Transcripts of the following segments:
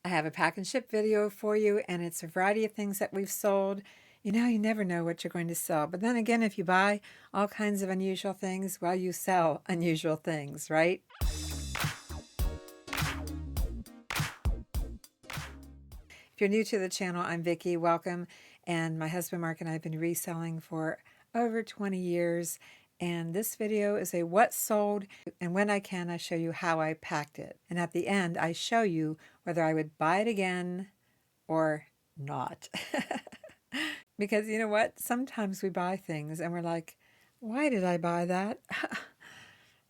I have a pack and ship video for you, and it's a variety of things that we've sold. You know, you never know what you're going to sell. But then again, if you buy all kinds of unusual things, well, you sell unusual things, right? If you're new to the channel, I'm Vicki. Welcome. And my husband Mark and I have been reselling for over 20 years. And this video is a what sold, and when I can, I show you how I packed it. And at the end, I show you whether I would buy it again or not. Because you know what? Sometimes we buy things and we're like, why did I buy that?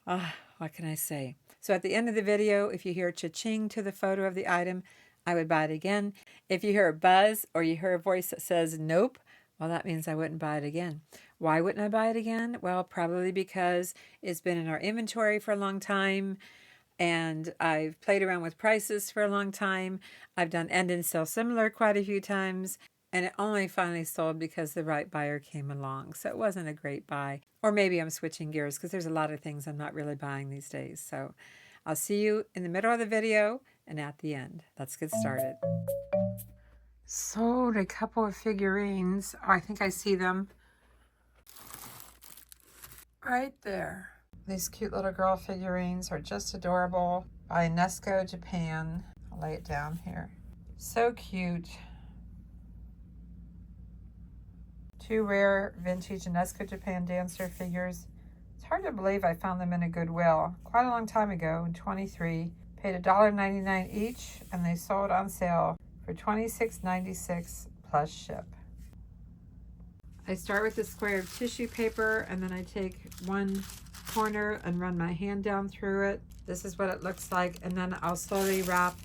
What can I say? So at the end of the video, if you hear cha-ching to the photo of the item, I would buy it again. If you hear a buzz or you hear a voice that says nope, well, that means I wouldn't buy it again. Why wouldn't I buy it again? Well, probably because it's been in our inventory for a long time, and I've played around with prices for a long time. I've done end and sell similar quite a few times, and it only finally sold because the right buyer came along. So it wasn't a great buy. Or maybe I'm switching gears because there's a lot of things I'm not really buying these days. So I'll see you in the middle of the video and at the end. Let's get started. Sold a couple of figurines. Oh, I think I see them right there. These cute little girl figurines are just adorable by Nesco Japan. I'll lay it down here. So cute. Two rare vintage Nesco Japan dancer figures. It's hard to believe I found them in a Goodwill quite a long time ago in 23. Paid $1.99 each, and they sold on sale for $26.96 plus ship. I start with a square of tissue paper, and then I take one corner and run my hand down through it. This is what it looks like, and then I'll slowly wrap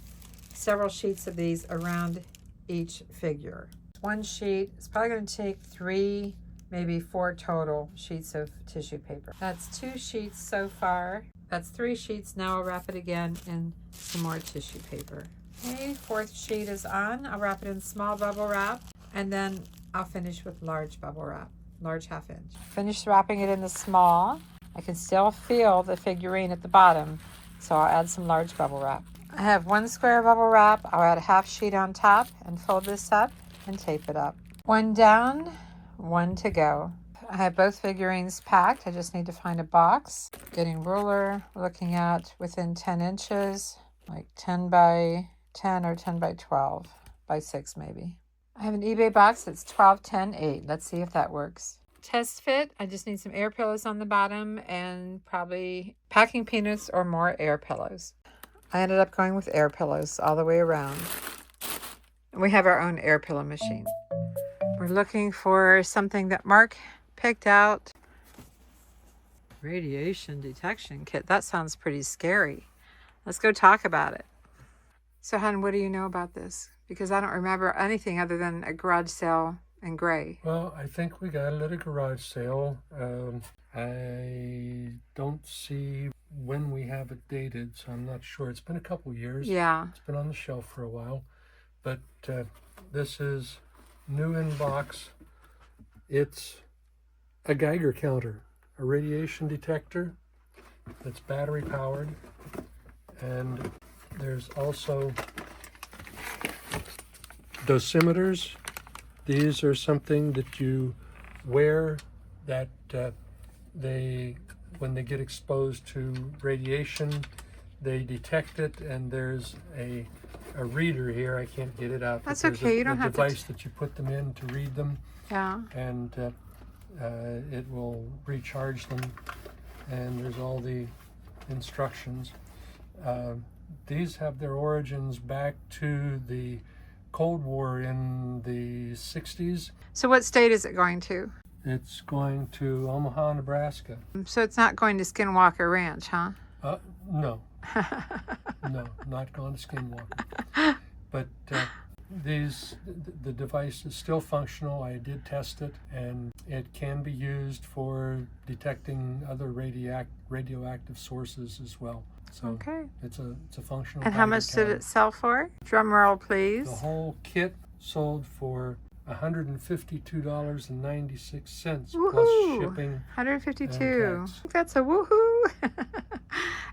several sheets of these around each figure. One sheet is probably going to take 3, maybe 4 total sheets of tissue paper. That's 2 sheets so far. That's 3 sheets. Now I'll wrap it again in some more tissue paper. Okay, 4th sheet is on. I'll wrap it in small bubble wrap, and then I'll finish with large bubble wrap, large 1/2 inch. Finish wrapping it in the small. I can still feel the figurine at the bottom, so I'll add some large bubble wrap. I have 1 square bubble wrap. I'll add a 1/2 sheet on top and fold this up and tape it up. 1 down, 1 to go. I have both figurines packed. I just need to find a box. Getting ruler, looking at within 10 inches, like 10 by 10 or 10 by 12 by 6 maybe. I have an eBay box that's 12, 10, 8. Let's see if that works. Test fit, I just need some air pillows on the bottom and probably packing peanuts or more air pillows. I ended up going with air pillows all the way around. We have our own air pillow machine. We're looking for something that Mark picked out. Radiation detection kit. That sounds pretty scary. Let's go talk about it. So, hon, what do you know about this? Because I don't remember anything other than a garage sale in gray. Well, I think we got it at a garage sale. I don't see when we have it dated, so I'm not sure. It's been a couple years. Yeah. It's been on the shelf for a while. But this is new in box. It's a Geiger counter, a radiation detector that's battery powered. And there's also dosimeters. These are something that you wear that when they get exposed to radiation, they detect it, and there's a reader here. I can't get it out. That's okay. You don't have to. Device that you put them in to read them. Yeah. And it will recharge them. And there's all the instructions. These have their origins back to the Cold War in the 60s. So what state is it going to? It's going to Omaha, Nebraska. So it's not going to Skinwalker Ranch, huh? No. No, not going to Skinwalker. But the device is still functional. I did test it, and it can be used for detecting other radioactive sources as well. So okay. It's a functional. And how much did it sell for? Drum roll, please. The whole kit sold for $152.96 plus shipping. $152. That's a woohoo.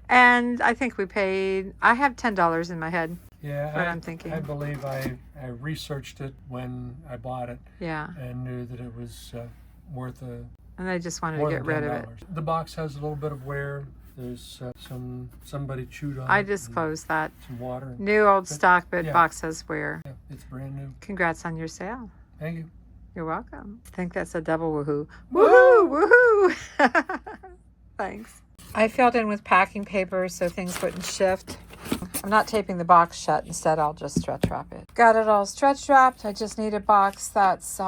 And I think we paid, I have $10 in my head. Yeah, That's what I'm thinking. I believe I researched it when I bought it. Yeah. And knew that it was worth And I just wanted more to than get rid of $10. it. The box has a little bit of wear. There's somebody chewed on it. I just closed that. Some water. New old stock, but yeah. box says wear. Yeah, it's brand new. Congrats on your sale. Thank you. You're welcome. I think that's a double woohoo. Woohoo! Woohoo! Thanks. I filled in with packing paper so things wouldn't shift. I'm not taping the box shut. Instead, I'll just stretch wrap it. Got it all stretch wrapped. I just need a box that's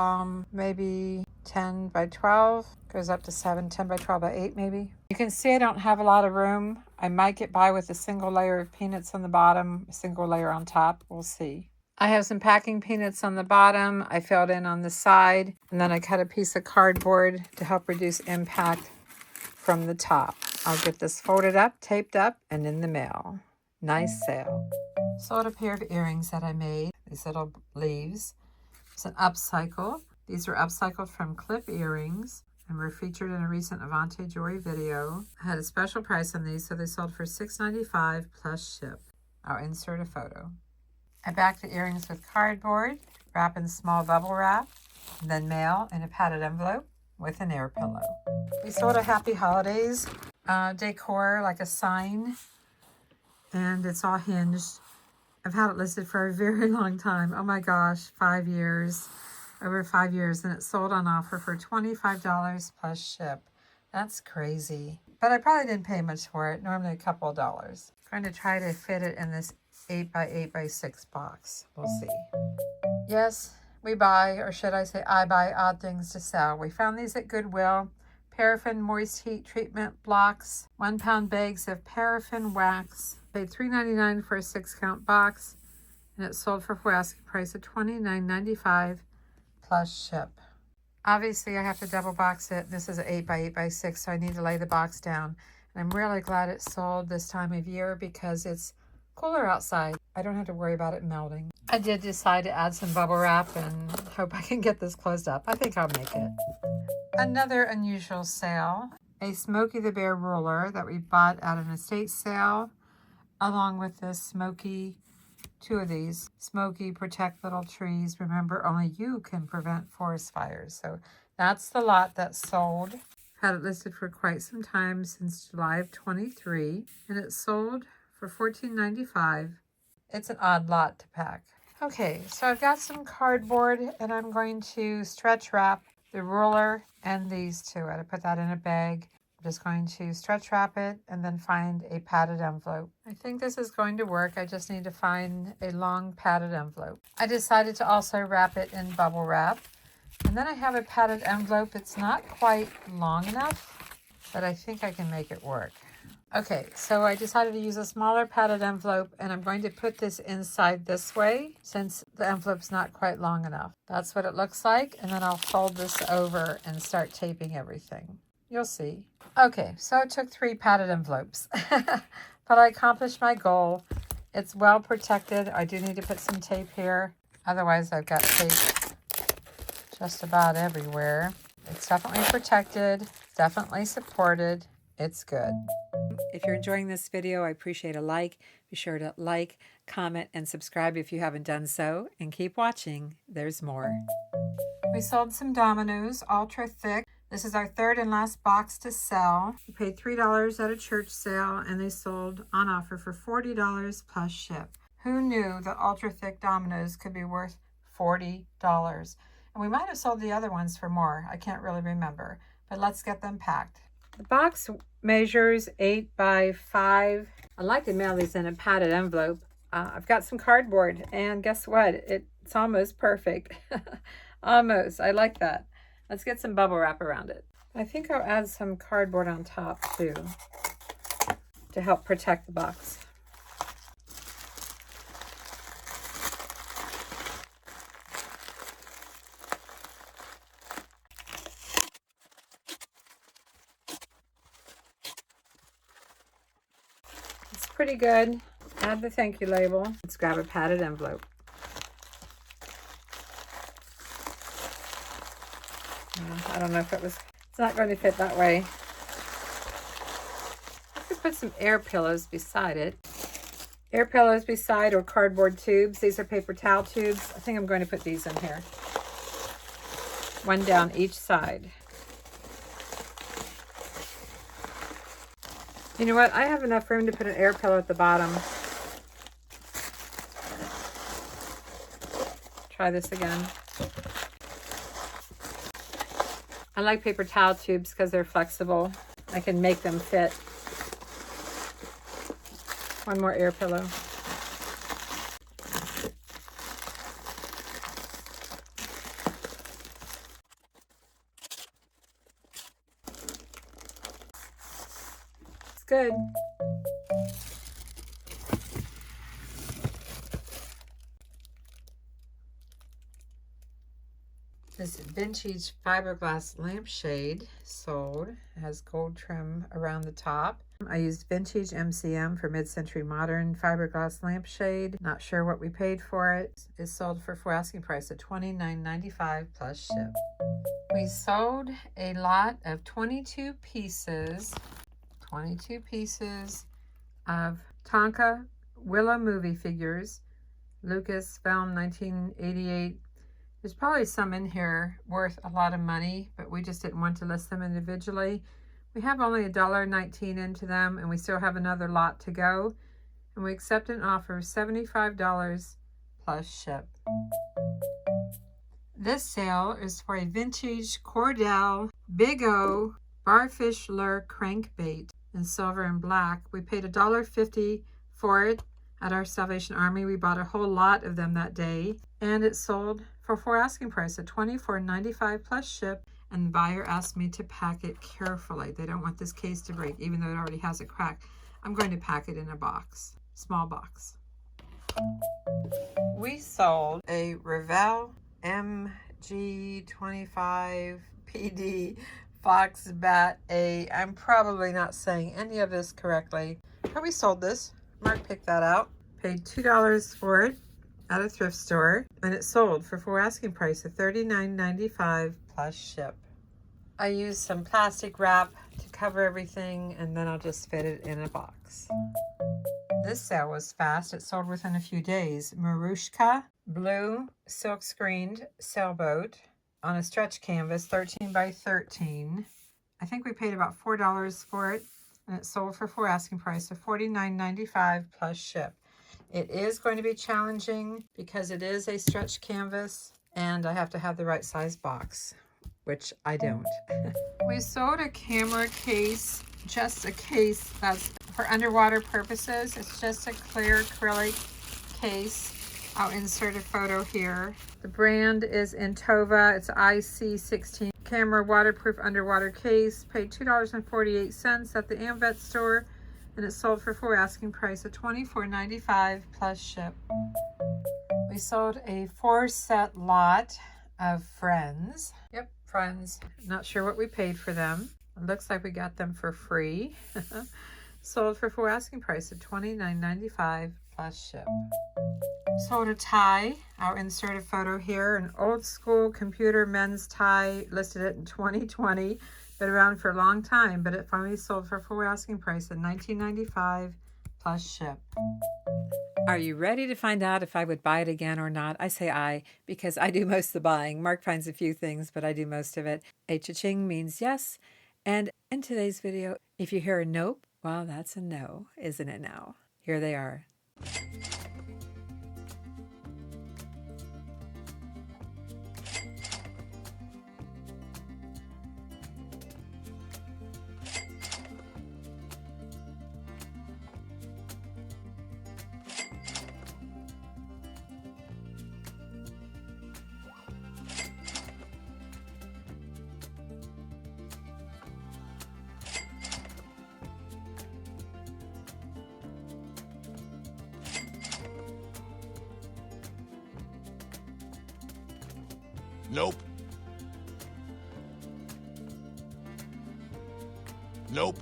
maybe 10 by 12. Goes up to 7, 10 by 12 by 8 maybe. You can see I don't have a lot of room. I might get by with a single layer of peanuts on the bottom, a single layer on top. We'll see. I have some packing peanuts on the bottom. I filled in on the side, and then I cut a piece of cardboard to help reduce impact from the top. I'll get this folded up, taped up, and in the mail. Nice sale. Sold a pair of earrings that I made, these little leaves. It's an upcycle. These were upcycled from clip earrings and were featured in a recent Avante jewelry video. I had a special price on these, so they sold for $6.95 plus ship. I'll insert a photo. I backed the earrings with cardboard, wrap in small bubble wrap, and then mail in a padded envelope with an air pillow. We sold a Happy Holidays decor, like a sign, and it's all hinged. I've had it listed for a very long time. Oh my gosh, 5 years, over 5 years, and it's sold on offer for $25 plus ship. That's crazy. But I probably didn't pay much for it, normally a couple of dollars. I'm going to try to fit it in this 8 by 8 by 6 box. We'll see. Yes, we buy, or should I say I buy, odd things to sell. We found these at Goodwill. Paraffin moist heat treatment blocks, 1 pound bags of paraffin wax. Paid $3.99 for a 6-count box, and it sold for asking price of $29.95 plus ship. Obviously, I have to double box it. This is an 8 by 8 by 6, so I need to lay the box down. And I'm really glad it sold this time of year because it's cooler outside. I don't have to worry about it melting. I did decide to add some bubble wrap and hope I can get this closed up. I think I'll make it. Another unusual sale, a Smokey the Bear ruler that we bought at an estate sale, along with this Smokey, 2 of these. Smokey Protect Little Trees. Remember, only you can prevent forest fires. So that's the lot that sold. Had it listed for quite some time, since July of 23, and it sold for $14.95. It's an odd lot to pack. Okay, so I've got some cardboard, and I'm going to stretch wrap the ruler and these 2. I had to put that in a bag. I'm just going to stretch wrap it and then find a padded envelope. I think this is going to work. I just need to find a long padded envelope. I decided to also wrap it in bubble wrap. And then I have a padded envelope. It's not quite long enough, but I think I can make it work. Okay, so I decided to use a smaller padded envelope, and I'm going to put this inside this way since the envelope's not quite long enough. That's what it looks like, and then I'll fold this over and start taping everything. You'll see. Okay, so it took 3 padded envelopes, but I accomplished my goal. It's well protected. I do need to put some tape here. Otherwise, I've got tape just about everywhere. It's definitely protected, definitely supported. It's good. If you're enjoying this video, I appreciate a like. Be sure to like, comment, and subscribe if you haven't done so. And keep watching. There's more. We sold some dominoes, ultra thick. This is our 3rd and last box to sell. We paid $3 at a church sale, and they sold on offer for $40 plus ship. Who knew that ultra thick dominoes could be worth $40? And we might have sold the other ones for more. I can't really remember. But let's get them packed. The box measures 8 by 5. I'd like to mail these in a padded envelope. I've got some cardboard, and guess what? It's almost perfect. Almost. I like that. Let's get some bubble wrap around it. I think I'll add some cardboard on top too to help protect the box. It's pretty good. Add the thank you label. Let's grab a padded envelope. I don't know if it's not going to fit that way. I could put some air pillows beside it. Air pillows beside or cardboard tubes. These are paper towel tubes. I think I'm going to put these in here. One down each side. You know what? I have enough room to put an air pillow at the bottom. Try this again. I like paper towel tubes because they're flexible. I can make them fit. One more air pillow. It's good. This vintage fiberglass lampshade sold. It has gold trim around the top. I used vintage MCM for mid-century modern fiberglass lampshade. Not sure what we paid for it. It's sold for full asking price of $29.95 plus ship. We sold a lot of 22 pieces of Tonka Willow movie figures. Lucasfilm 1988. There's probably some in here worth a lot of money, but we just didn't want to list them individually. We have only $1.19 into them, and we still have another lot to go. And we accept an offer of $75 plus ship. This sale is for a vintage Cordell Big O Barfish Lure crankbait in silver and black. We paid $1.50 for it at our Salvation Army. We bought a whole lot of them that day, and it sold for full asking price of $24.95 plus ship. And the buyer asked me to pack it carefully. They don't want this case to break, even though it already has a crack. I'm going to pack it in a box, small box. We sold a Revell MG25 PD Fox Bat A. I'm probably not saying any of this correctly, but we sold this. Mark picked that out. Paid $2 for it at a thrift store, and it sold for full asking price of $39.95 plus ship. I used some plastic wrap to cover everything, and then I'll just fit it in a box. This sale was fast. It sold within a few days. Marushka blue silk screened sailboat on a stretch canvas, 13 by 13. I think we paid about $4 for it, and it sold for full asking price of $49.95 plus ship. It is going to be challenging because it is a stretch canvas, and I have to have the right size box, which I don't. We sold a camera case, just a case that's for underwater purposes. It's just a clear acrylic case. I'll insert a photo here. The brand is Intova. It's IC16 camera waterproof underwater case. Paid $2.48 at the Amvet store, and it sold for full asking price of $24.95 plus ship. We sold a 4-set lot of Friends. Yep, Friends. Not sure what we paid for them. It looks like we got them for free. Sold for full asking price of $29.95 plus ship. Sold a tie. I'll insert a photo here. An old school computer men's tie. Listed it in 2020. Been around for a long time, but it finally sold for full asking price of $19.95 plus ship. Are you ready to find out if I would buy it again or not? I say I, because I do most of the buying. Mark finds a few things, but I do most of it. A cha-ching means yes. And in today's video, if you hear a nope, well, that's a no, isn't it now? Here they are. Nope. Nope.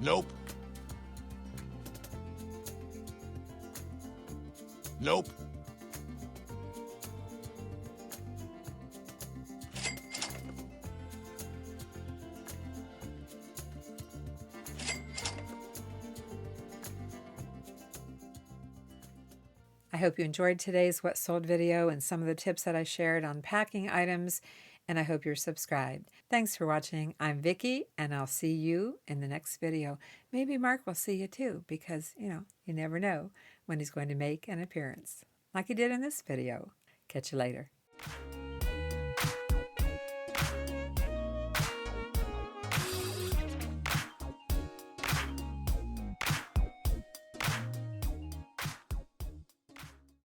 Nope. Nope. I hope you enjoyed today's What Sold video and some of the tips that I shared on packing items, and I hope you're subscribed. Thanks for watching. I'm Vicki, and I'll see you in the next video. Maybe Mark will see you too, because, you never know when he's going to make an appearance, like he did in this video. Catch you later.